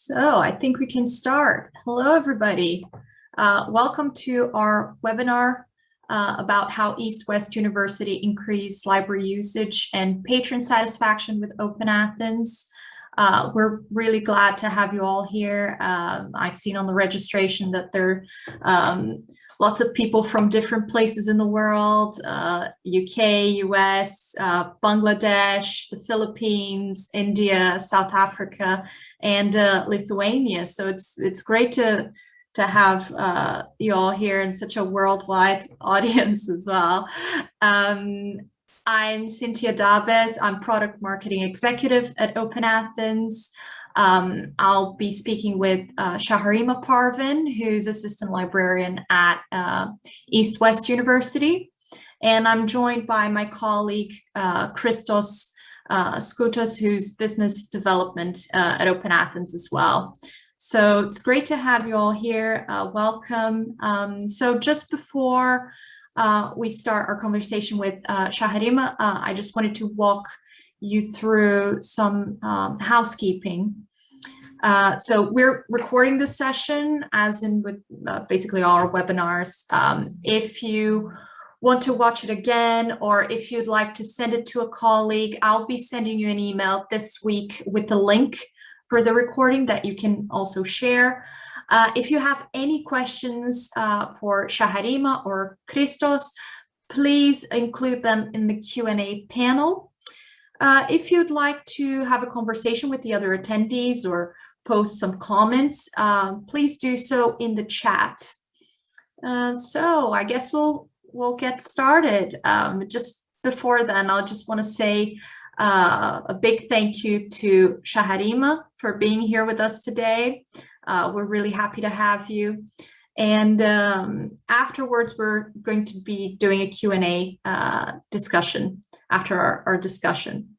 So I think we can start. Hello, everybody. Welcome to our webinar about how East-West University increased library usage and patron satisfaction with Open Athens. We're really glad to have you all here. I've seen on the registration that there are lots of people from different places in the world, UK, US, Bangladesh, the Philippines, India, South Africa, and Lithuania. So it's great to have you all here in such a worldwide audience as well. I'm Cynthia Daves. I'm Product Marketing Executive at Open Athens. I'll be speaking with Shaharima Parvin, who's Assistant Librarian at East-West University. And I'm joined by my colleague, Christos Skoutas, who's Business Development at Open Athens as well. So it's great to have you all here. Welcome. So just before we start our conversation with Shaharima, I just wanted to walk you through some housekeeping. So we're recording this session, as in with basically all our webinars. If you want to watch it again, or if you'd like to send it to a colleague, I'll be sending you an email this week with the link for the recording that you can also share. If you have any questions for Shaharima or Christos, please include them in the Q&A panel. If you'd like to have a conversation with the other attendees or post some comments, please do so in the chat. So I guess we'll get started. Just before then, I'll just want to say a big thank you to Shaharima for being here with us today. We're really happy to have you. And afterwards, we're going to be doing a Q&A discussion after our discussion.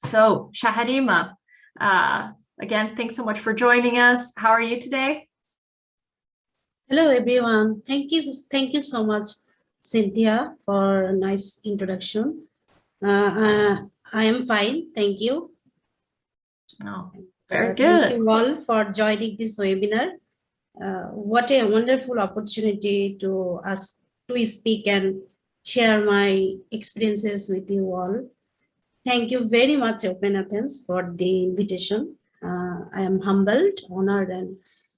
So Shaharima, again, thanks so much for joining us. How are you today? Hello, everyone. Thank you so much, Cynthia, for a nice introduction. I am fine, thank you. Oh, very good. Thank you all for joining this webinar. What a wonderful opportunity to us to speak and share my experiences with you all. Thank you very much, Open Athens, for the invitation. I am humbled, honored, and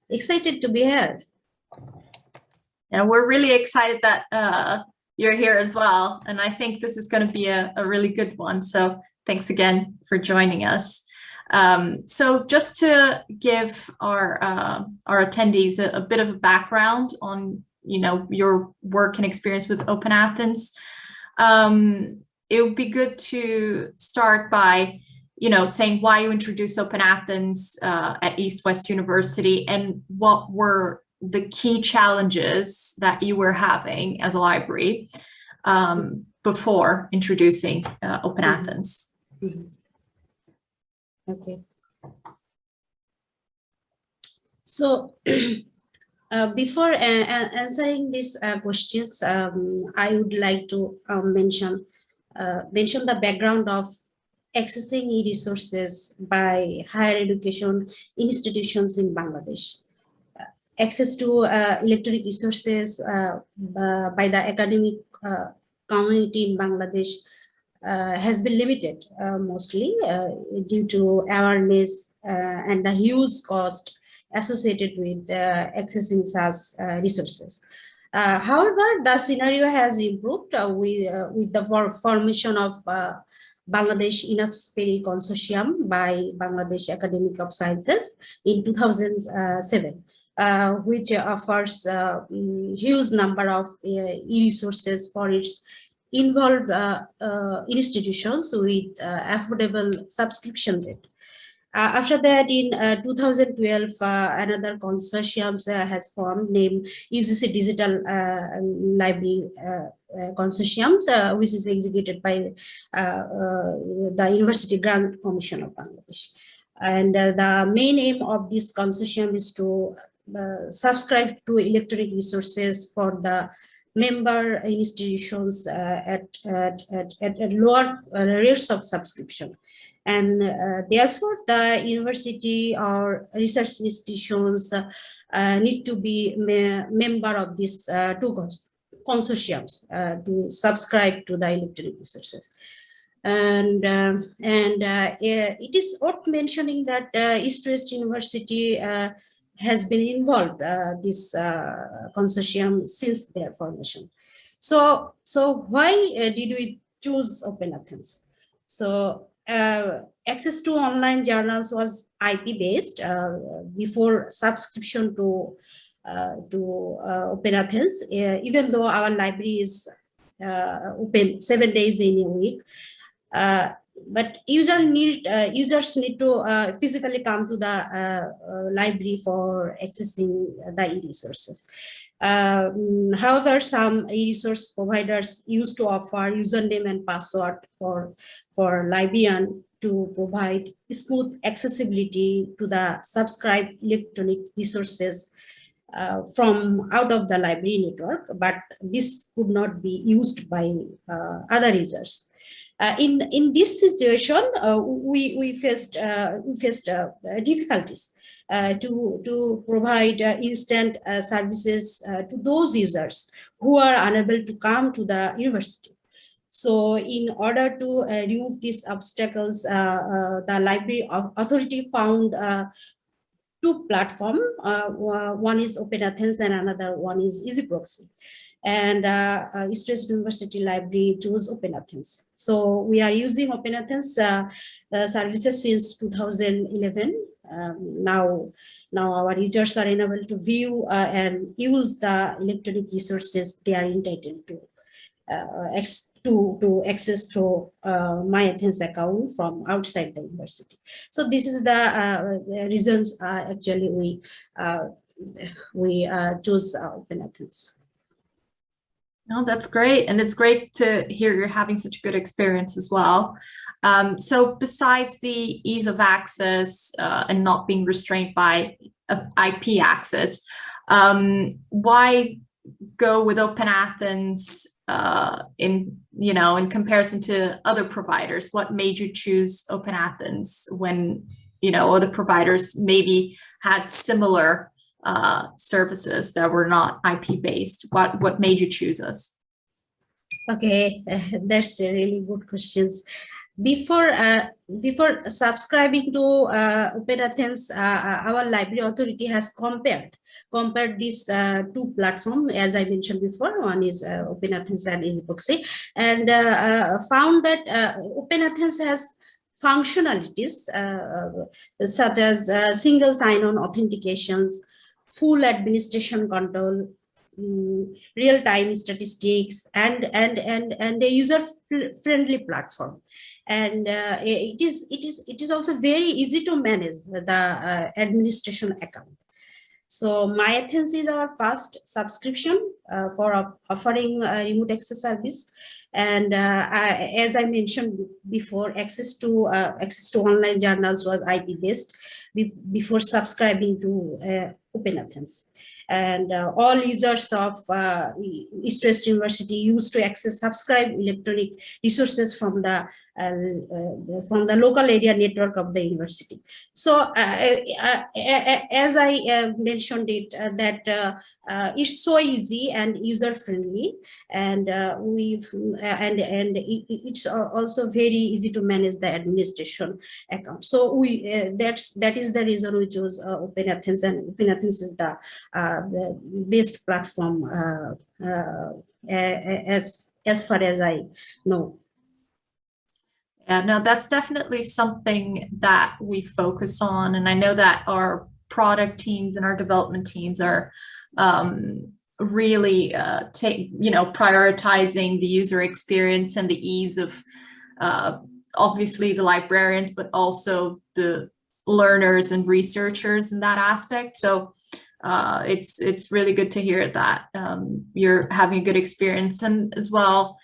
excited to be here. Yeah, we're really excited that you're here as well. And I think this is going to be a really good one. So thanks again for joining us. So just to give our attendees a bit of a background on, your work and experience with Open Athens, it would be good to start by, saying why you introduced Open Athens at East-West University and what were the key challenges that you were having as a library before introducing Open Athens. Okay. So before answering these questions, I would like to mention the background of accessing e-resources by higher education institutions in Bangladesh. Access to electronic resources by the academic community in Bangladesh has been limited mostly due to awareness and the huge cost associated with accessing such resources. However, the scenario has improved with the formation of Bangladesh Enough-Sperry Consortium by Bangladesh Academy of Sciences in 2007. Which offers huge number of e-resources for its involved institutions with affordable subscription rate. After that, in 2012, another consortium has formed named UGC Digital Library Consortium, which is executed by the University Grant Commission of Bangladesh. And the main aim of this consortium is to subscribe to electronic resources for the member institutions at lower rates of subscription. And therefore, the university or research institutions need to be member of these two consortiums to subscribe to the electronic resources. And it is worth mentioning that East West University has been involved this consortium since their formation. So why did we choose Open Athens? So access to online journals was IP based before subscription to Open Athens. Even though our library is open 7 days in a week, but users need to physically come to the library for accessing the e-resources. However, some e-resource providers used to offer username and password for Librarian to provide smooth accessibility to the subscribed electronic resources from out of the library network, but this could not be used by other users. In this situation, we faced difficulties to provide instant services to those users who are unable to come to the university. So in order to remove these obstacles, the library authority found two platforms. One is Open Athens and another one is EasyProxy. And East West University Library chose Open Athens. So we are using Open Athens services since 2011. Now our users are enabled to view and use the electronic resources they are entitled to access to My Athens account from outside the university. So this is the reasons actually we choose Open Athens. No, that's great. And it's great to hear you're having such a good experience as well. So besides the ease of access and not being restrained by IP access, why go with Open Athens in comparison to other providers? What made you choose Open Athens when, other providers maybe had similar services that were not IP based? What made you choose us? Okay, that's a really good questions. Before subscribing to Open Athens, our library authority has compared these two platforms, as I mentioned before. One is Open Athens and EasyProxy, and found that Open Athens has functionalities such as single sign-on authentications, full administration control, real-time statistics, and a user-friendly platform. And it is also very easy to manage the administration account. So My Athens is our first subscription for offering remote access service. And as I mentioned before, access to online journals was IP based before subscribing to Open Athens. And all users of East West University used to subscribe electronic resources from the local area network of the university. So as I mentioned it, that it's so easy and user friendly, and it's also very easy to manage the administration account. So that is the reason we chose Open Athens, and Open Athens is the best platform as far as I know. Yeah, no, that's definitely something that we focus on. And I know that our product teams and our development teams are really prioritizing the user experience and the ease of obviously the librarians, but also the learners and researchers in that aspect. So it's really good to hear that you're having a good experience. And as well,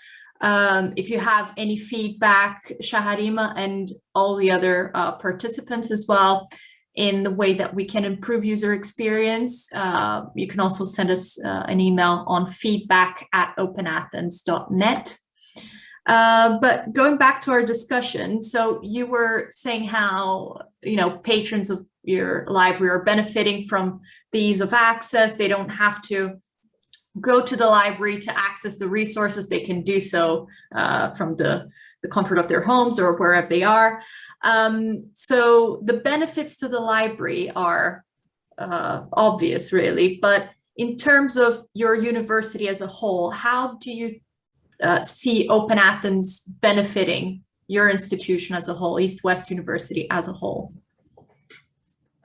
if you have any feedback, Shaharima and all the other participants as well, in the way that we can improve user experience, you can also send us an email on feedback@openathens.net. But going back to our discussion, so you were saying how, patrons of your library are benefiting from the ease of access. They don't have to go to the library to access the resources. They can do so from the comfort of their homes or wherever they are. So the benefits to the library are obvious, really. But in terms of your university as a whole, how do you see Open Athens benefiting your institution as a whole, East-West University as a whole?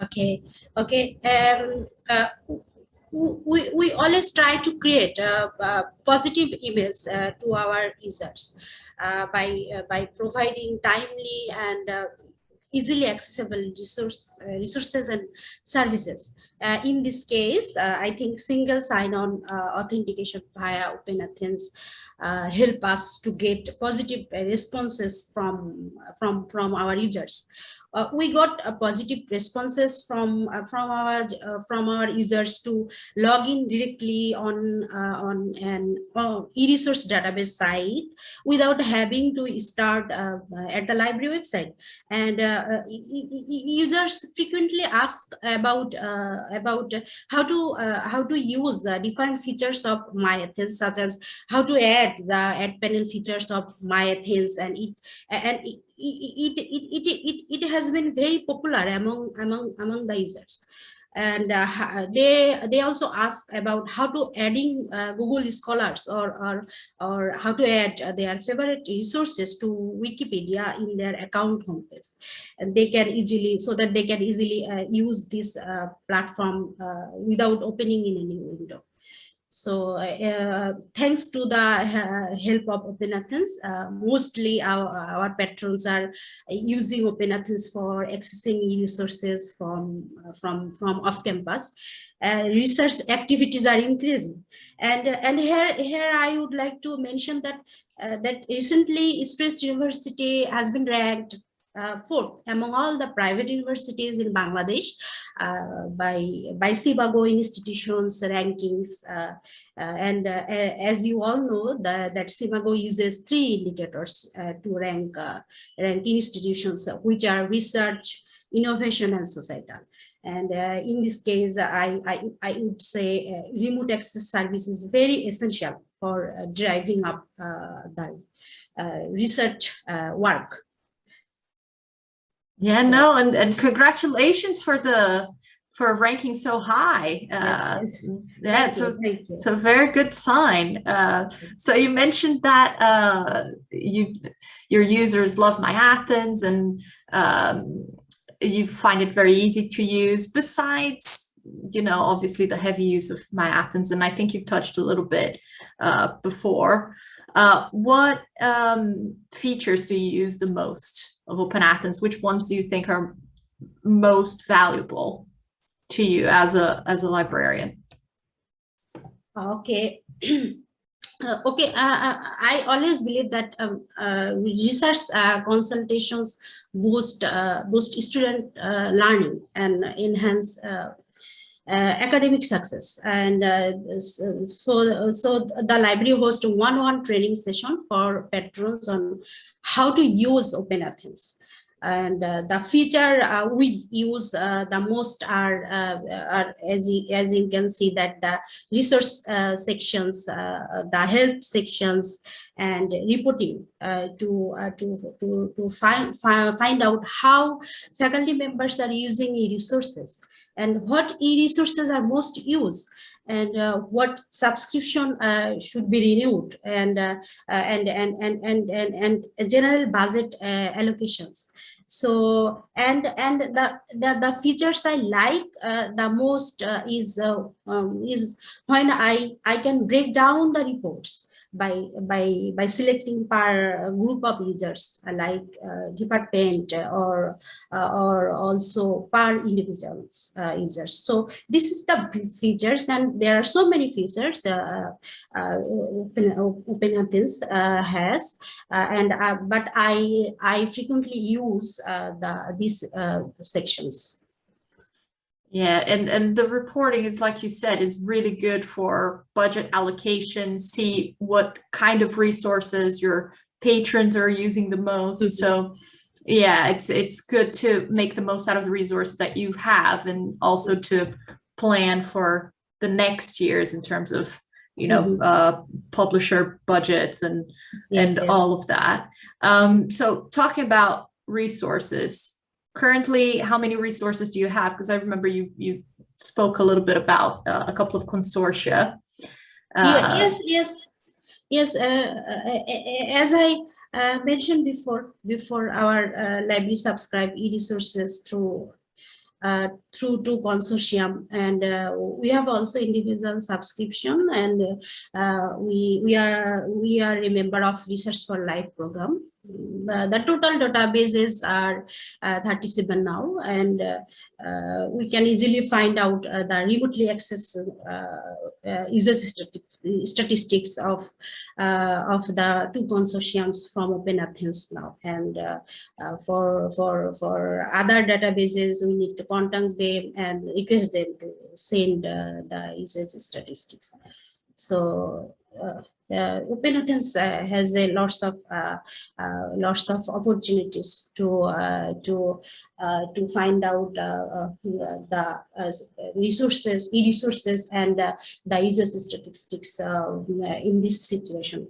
Okay. We always try to create a positive image to our users by providing timely and easily accessible resources and services. In this case, I think single sign-on authentication via Open Athens help us to get positive responses from our users. We got positive responses from our users to log in directly on an e-resource database site without having to start at the library website. And users frequently ask about how to use the different features of My Athens, such as how to add the add panel features of My Athens, and it has been very popular among the users. And they also ask about how to adding Google Scholars or how to add their favorite resources to Wikipedia in their account homepage, and they can easily use this platform without opening in any window. So thanks to the help of Open Athens, mostly our patrons are using Open Athens for accessing resources from off campus. Research activities are increasing, and here I would like to mention that that recently East-West University has been ranked fourth among all the private universities in Bangladesh by Sebago institutions rankings, and as you all know, that Sebago uses 3 indicators to rank institutions, which are research, innovation, and societal. And in this case, I would say remote access service is very essential for driving up the research work. Yeah, no, and congratulations for ranking so high. Yes. Yeah, it's a very good sign. So you mentioned that your users love My Athens, and you find it very easy to use. Besides, obviously the heavy use of My Athens, and I think you've touched a little bit before. What features do you use the most of Open Athens? Which ones do you think are most valuable to you as a librarian? Okay. Okay. I always believe that research consultations boost student learning and enhance academic success. And so the library hosts a one-on-one training session for patrons on how to use Open Athens. And the feature we use the most are as you can see, that the resource sections, the help sections, and reporting to find out how faculty members are using e-resources and what e-resources are most used, and what subscription should be renewed, and general budget allocations. So and the features I like the most is when I can break down the reports by selecting per group of users, like department or also per individuals users. So this is the features, and there are so many features Open Athens has, but I frequently use these sections. Yeah, and the reporting is, like you said, is really good for budget allocation, see what kind of resources your patrons are using the most. So yeah, it's good to make the most out of the resource that you have, and also to plan for the next years in terms of, you know, publisher budgets and all of that. So talking about resources, currently, how many resources do you have? Because I remember you spoke a little bit about a couple of consortia. Yes. As I mentioned before our library subscribe e-resources through two consortium, and we have also individual subscription, and we are a member of Research for Life program. The total databases are 37 now, and we can easily find out the remotely accessed user statistics of the two consortiums from Open Athens now. And for other databases, we need to contact them and request them to send the user statistics. So Open Athens has a lots of opportunities to find out the resources, e-resources, and the user statistics in this situation.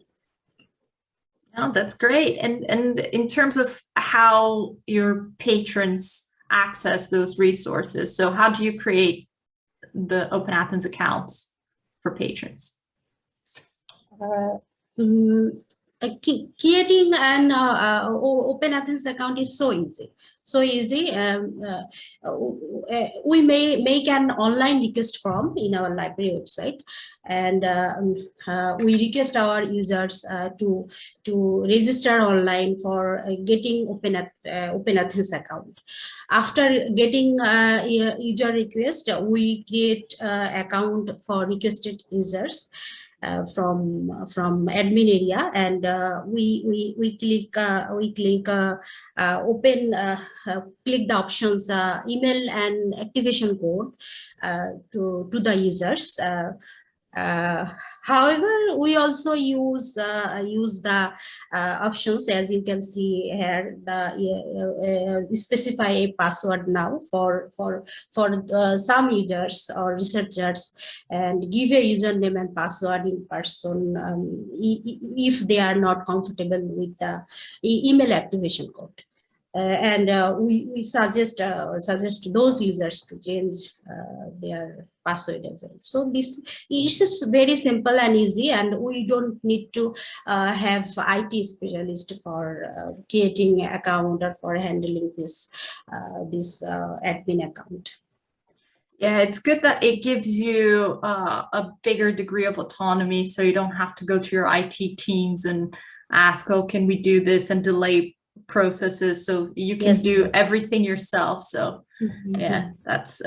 Oh, that's great. And in terms of how your patrons access those resources, so how do you create the Open Athens accounts for patrons? Creating an Open Athens account is so easy. We may make an online request form in our library website, and we request our users to register online for getting Open Athens account. After getting user request, we create account for requested users from admin area, and we click open, click the options email and activation code to the users. However, we also use the options, as you can see here, the specify a password now for some users or researchers, and give a username and password in person if they are not comfortable with the email activation code. We suggest those users to change their password as well. So this is just very simple and easy, and we don't need to have IT specialist for creating an account or for handling this admin account. Yeah, it's good that it gives you a bigger degree of autonomy, so you don't have to go to your IT teams and ask, oh, can we do this, and delay processes, so you can do everything yourself. So yeah, that's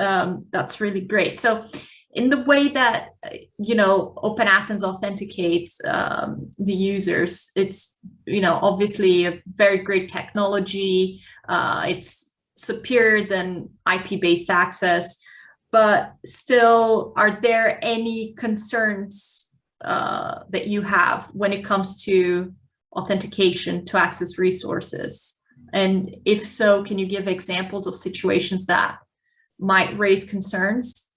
really great. So in the way that, you know, Open Athens authenticates the users, it's, you know, obviously a very great technology. It's superior than IP-based access, but still, are there any concerns that you have when it comes to authentication to access resources? And if so, can you give examples of situations that might raise concerns?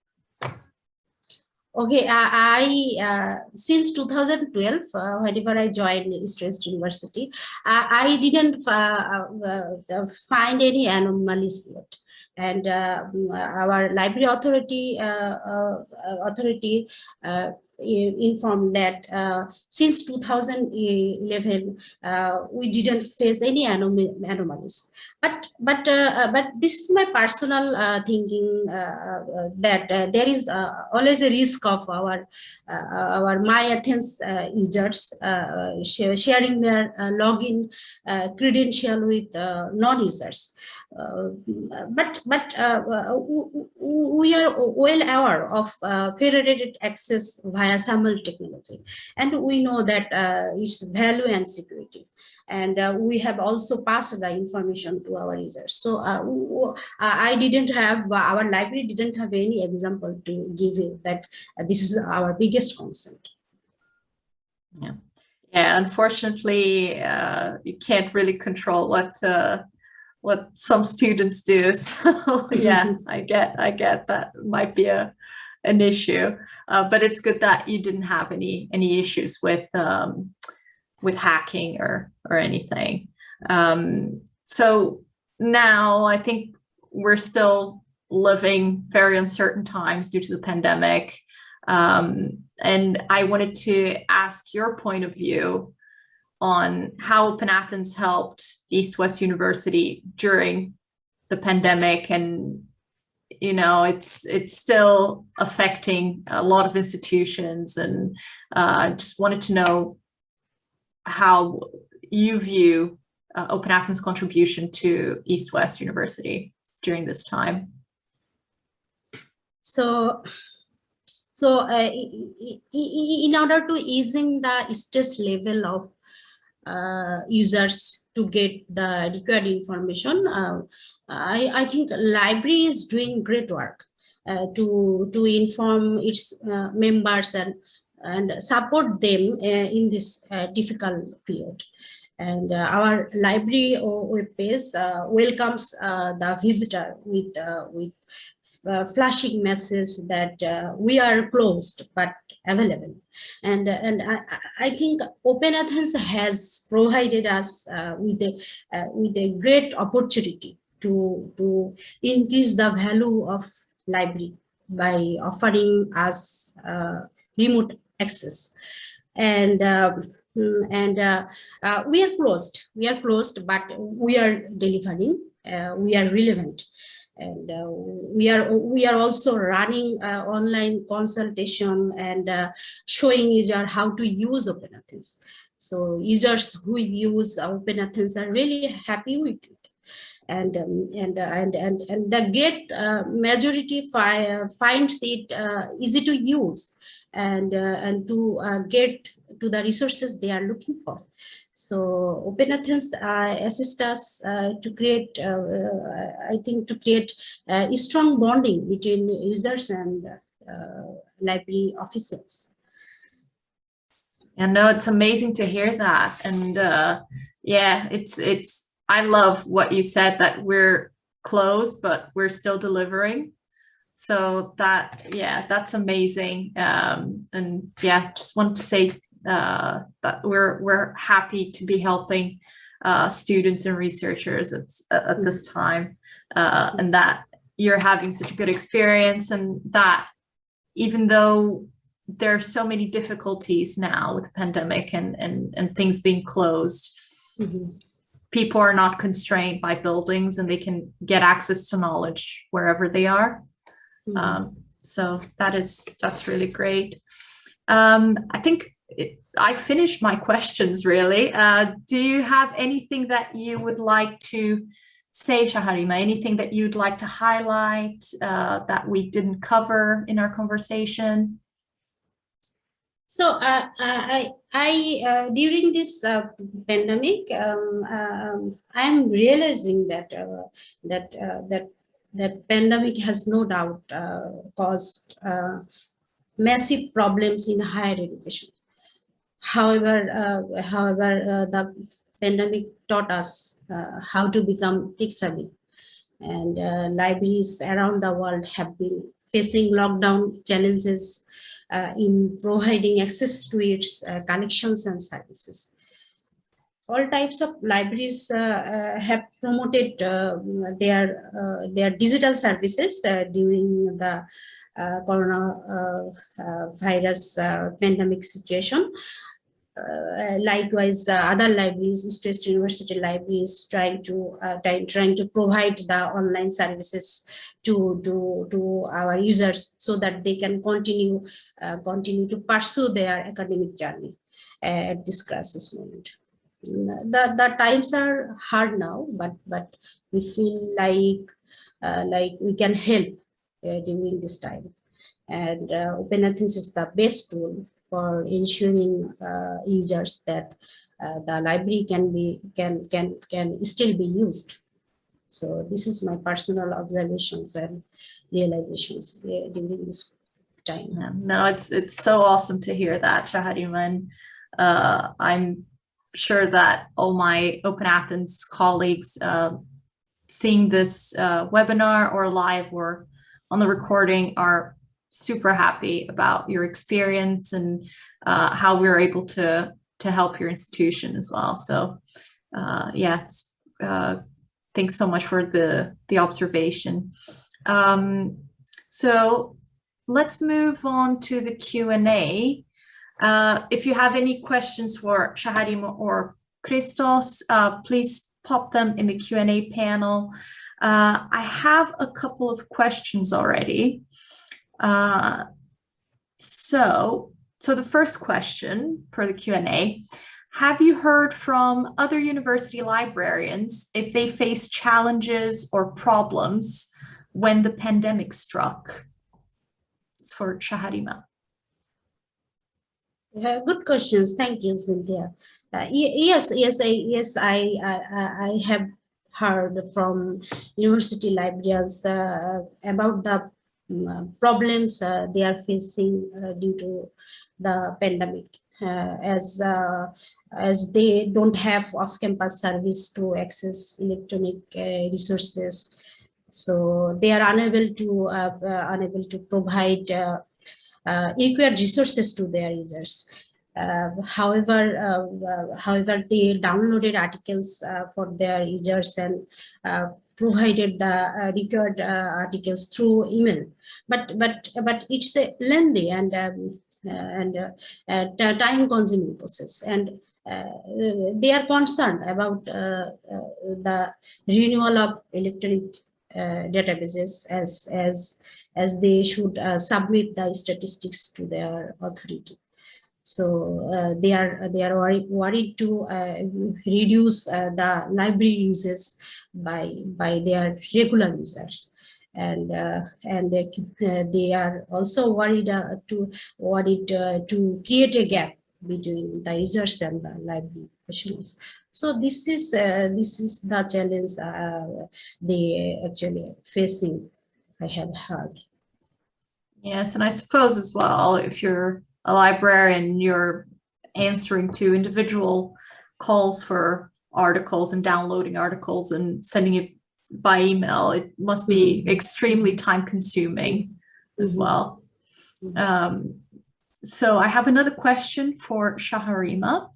Okay, I since 2012, whenever I joined East West University, I didn't find any anomalies yet. And our library authority informed that since 2011 we didn't face any anomalies, but this is my personal thinking, that there is always a risk of our My Athens users sharing their login credential with non-users. But we are well aware of federated access via SAML technology, and we know that its value and security. And we have also passed the information to our users. So I didn't have, our library didn't have any example to give you that this is our biggest concern. Yeah. Yeah, unfortunately, you can't really control what some students do. So yeah, I get that might be an issue, but it's good that you didn't have any issues with hacking or anything. So now I think we're still living very uncertain times due to the pandemic. And I wanted to ask your point of view on how Open Athens helped East-West University during the pandemic. And it's still affecting a lot of institutions, and just wanted to know how you view Open Athens' contribution to East-West University during this time. In order to easing the stress level of users to get the required information, I think library is doing great work to inform its members and support them in this difficult period. And our library web page welcomes the visitor with flashing message that we are closed but available. And I think Open Athens has provided us with a great opportunity to increase the value of library by offering us remote access. And we are closed, but we are delivering. We are relevant. And we are also running online consultation and showing user how to use Open Athens. So users who use Open Athens are really happy with it, and the great majority finds it easy to use and to get to the resources they are looking for. So Open Athens assists us to create, I think, to create a strong bonding between users and library officials. And no, it's amazing to hear that. And yeah, I love what you said, that we're closed, but we're still delivering. So that's amazing. And yeah, just want to say that we're happy to be helping students and researchers at this time, and that you're having such a good experience, and that even though there are so many difficulties now with the pandemic and things being closed, people are not constrained by buildings, and they can get access to knowledge wherever they are. So that's really great. I think I finished my questions, really. Do you have anything that you would like to say, Shaharima? Anything that you'd like to highlight that we didn't cover in our conversation? So I during this pandemic, I'm realizing that pandemic has no doubt caused massive problems in higher education. However, the pandemic taught us how to become tech savvy, and libraries around the world have been facing lockdown challenges in providing access to its collections and services. All types of libraries have promoted their digital services during the coronavirus pandemic situation. Likewise, other libraries, East-West University libraries, trying to provide the online services to our users so that they can continue to pursue their academic journey at this crisis moment. The times are hard now, but we feel like we can help during this time, and Open Athens is the best tool for ensuring users that the library can still be used. So this is my personal observations and realizations during this time. No, it's so awesome to hear that, Shaharima. And I'm sure that all my Open Athens colleagues seeing this webinar or live or on the recording are super happy about your experience and how we're able to help your institution as well. So yeah, thanks so much for the observation. So let's move on to the Q&A. If you have any questions for Shaharima or Christos, please pop them in the Q&A panel. I have a couple of questions already. So the first question for the Q&A, have you heard from other university librarians if they face challenges or problems when the pandemic struck? It's for Shaharima. Good questions. Thank you, Cynthia. Yes, I have heard from university librarians about the problems they are facing due to the pandemic, as they don't have off-campus service to access electronic resources, so they are unable to provide required resources to their users. However, they downloaded articles for their users and provided the required articles through email. But it's a lengthy and time-consuming process, and they are concerned about the renewal of electronic databases as they should submit the statistics to their authority. So they are worried to reduce the library uses by their regular users, and they are also worried to create a gap between the users and the library professionals. So this is the challenge they actually facing, I have heard. Yes, and I suppose as well, if you're a librarian, you're answering to individual calls for articles and downloading articles and sending it by email, it must be extremely time consuming as well. So I have another question for Shaharima.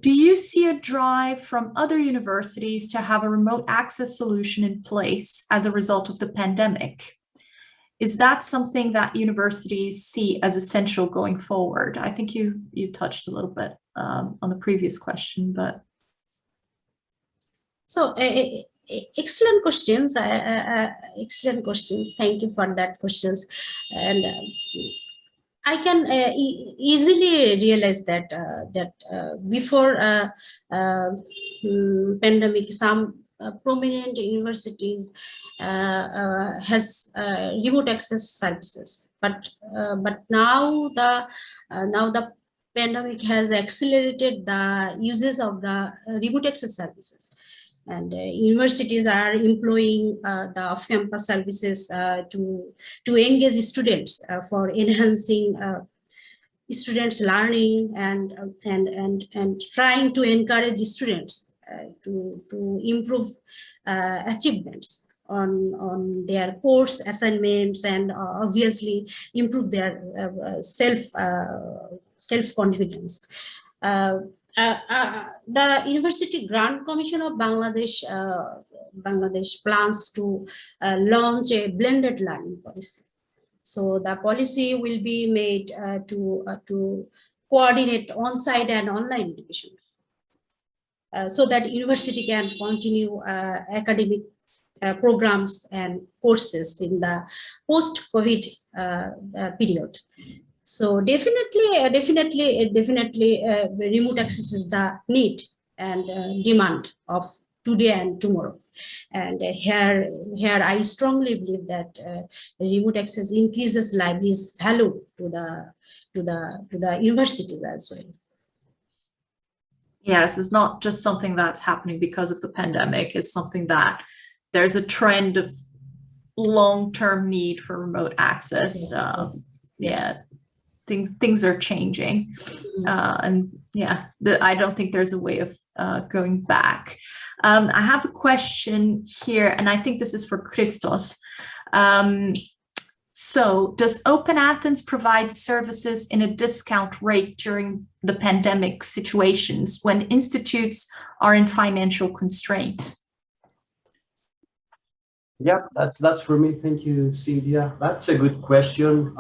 Do you see a drive from other universities to have a remote access solution in place as a result of the pandemic? Is that something that universities see as essential going forward? I think you touched a little bit on the previous question, but. So excellent questions. Excellent questions. Thank you for that questions. And I can easily realize that before pandemic, some prominent universities has remote access services, but now the pandemic has accelerated the uses of the remote access services, and universities are employing the off-campus services to engage students for enhancing students' learning and trying to encourage students to improve achievements on their course assignments, and obviously improve their self-confidence. The University Grant Commission of Bangladesh plans to launch a blended learning policy. So the policy will be made to coordinate on-site and online education, so that university can continue academic programs and courses in the post-COVID period. So definitely, remote access is the need and demand of today and tomorrow. And here I strongly believe that remote access increases libraries' value to the universities as well. Yes, it's not just something that's happening because of the pandemic. It's something that there's a trend of long-term need for remote access. Yes. Yeah. things are changing, and yeah, I don't think there's a way of going back. I have a question here, and I think this is for Christos. So does Open Athens provide services in a discount rate during the pandemic situations when institutes are in financial constraint? Yeah, that's for me. Thank you, Cynthia. That's a good question.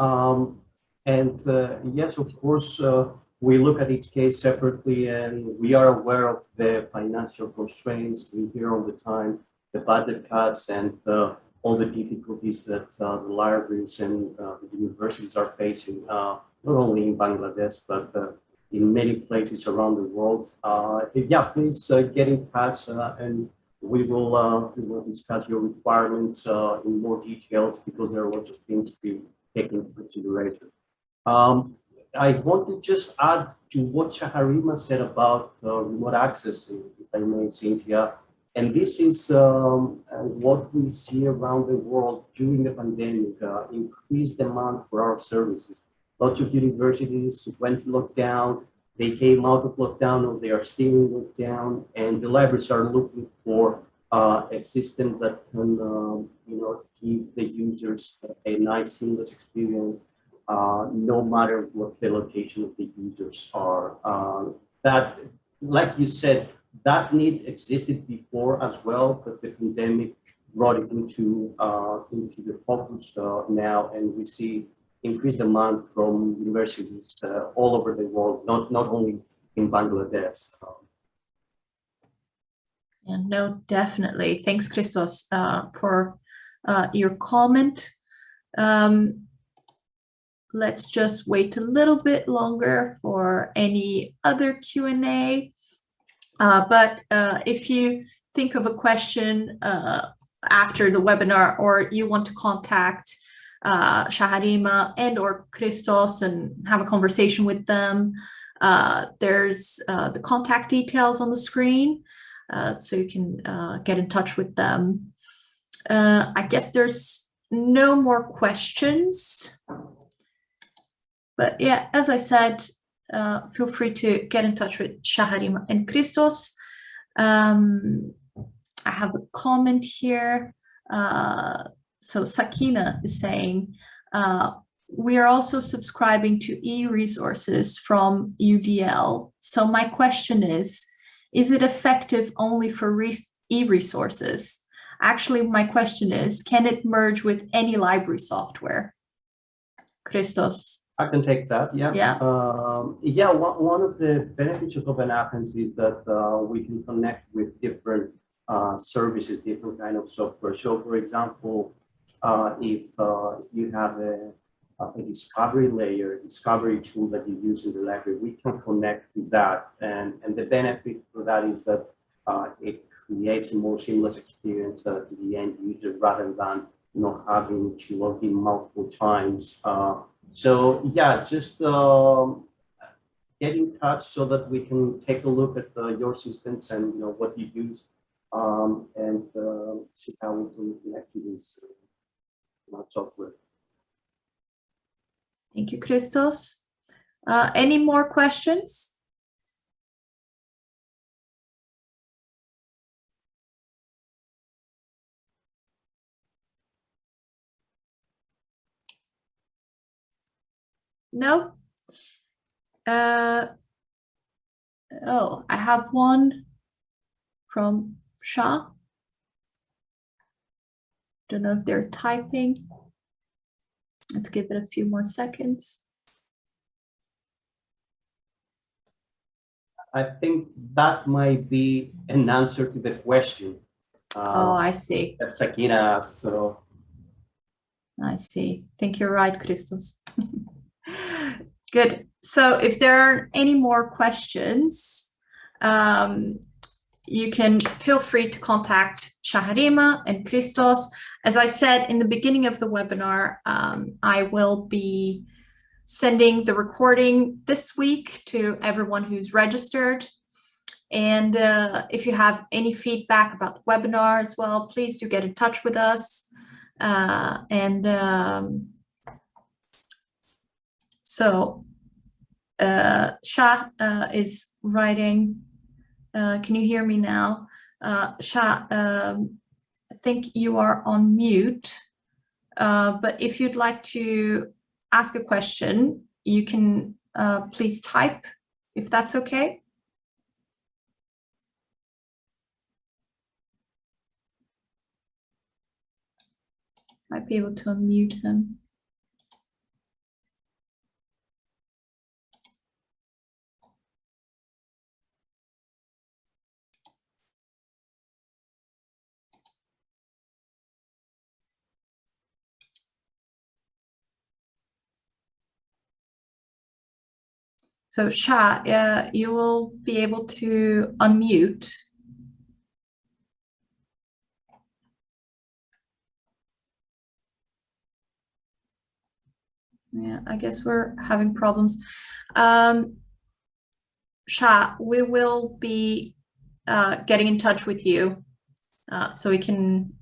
Yes, of course, we look at each case separately, and we are aware of the financial constraints. We hear all the time the budget cuts and all the difficulties that the libraries and the universities are facing, not only in Bangladesh, but in many places around the world. Yeah, please get in touch and we will discuss your requirements in more details, because there are lots of things to be taken into consideration. I want to just add to what Shaharima said about remote access, if I may, Cynthia. And this is what we see around the world during the pandemic, increased demand for our services. Lots of universities went to lockdown, they came out of lockdown, or they are still in lockdown, and the libraries are looking for a system that can give the users a nice seamless experience, no matter what the location of the users are. That, like you said, that need existed before as well, but the pandemic brought it into the focus now, and we see increased demand from universities all over the world, not only in Bangladesh. Yeah, no, definitely. Thanks, Christos, for your comment. Let's just wait a little bit longer for any other Q&A. But if you think of a question after the webinar, or you want to contact Shaharima and or Christos and have a conversation with them, there's the contact details on the screen, so you can get in touch with them. I guess there's no more questions. But yeah, as I said, feel free to get in touch with Shaharima and Christos. I have a comment here. So Sakina is saying, we are also subscribing to e-resources from UDL. So my question is it effective only for e-resources? Actually, my question is, can it merge with any library software? Christos. I can take that. Yeah. Yeah. One of the benefits of Open Athens is that we can connect with different services, different kind of software. So, for example, if you have a discovery layer, discovery tool that you use in the library, we can connect with that. And the benefit for that is that it creates a more seamless experience to the end user, rather than having to log in multiple times. So yeah, just get in touch so that we can take a look at your systems and what you use, and see how we can connect to this software. Thank you, Christos. Any more questions? No? Oh, I have one from Shah. Don't know if they're typing. Let's give it a few more seconds. I think that might be an answer to the question. Oh, I see. That Sakina asked, so. I see. I think you're right, Christos. Good. So if there are any more questions, you can feel free to contact Shaharima and Christos. As I said in the beginning of the webinar, I will be sending the recording this week to everyone who's registered. And if you have any feedback about the webinar as well, please do get in touch with us. So Shah is writing. Can you hear me now? Shah, I think you are on mute, but if you'd like to ask a question, you can please type, if that's okay. Might be able to unmute him. So Shah, you will be able to unmute. Yeah, I guess we're having problems. Shah, we will be getting in touch with you so we can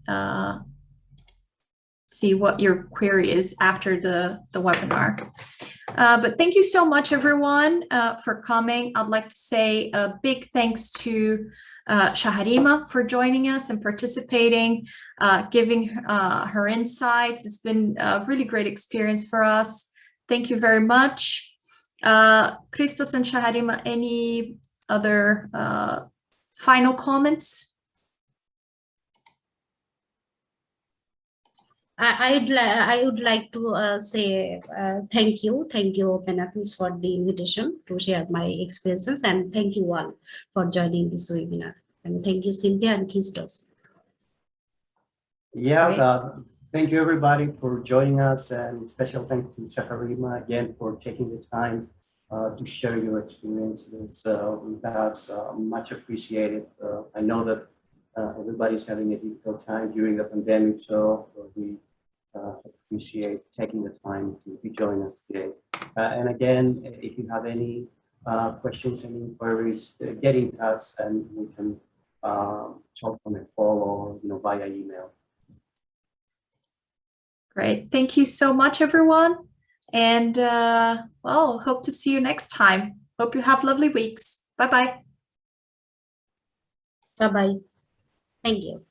see what your query is after the webinar. But thank you so much, everyone, for coming. I'd like to say a big thanks to Shaharima for joining us and participating, giving her insights. It's been a really great experience for us. Thank you very much. Christos and Shaharima, any other final comments? I would like to say thank you Open Athens for the invitation to share my experiences, and thank you all for joining this webinar. And thank you, Cynthia and Christos. Yeah, thank you everybody for joining us, and special thanks to Shaharima again for taking the time to share your experiences with us. Much appreciated. I know that everybody's having a difficult time during the pandemic, so we appreciate taking the time to join us today. And again, if you have any questions and inquiries, get in touch and we can talk on a call or via email. Great. Thank you so much, everyone. And well, hope to see you next time. Hope you have lovely weeks. Bye-bye. Bye-bye. Thank you.